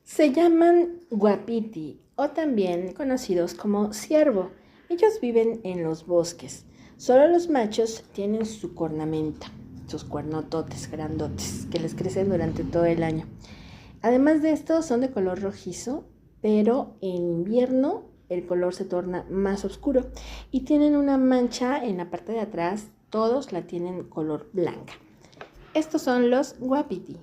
Se llaman wapiti o también conocidos como ciervo. Ellos viven en los bosques. Solo los machos tienen su cornamenta, sus cuernototes grandotes que les crecen durante todo el año. Además de esto, son de color rojizo, pero en invierno el color se torna más oscuro y tienen una mancha en la parte de atrás. Todos la tienen color blanca. Estos son los wapiti.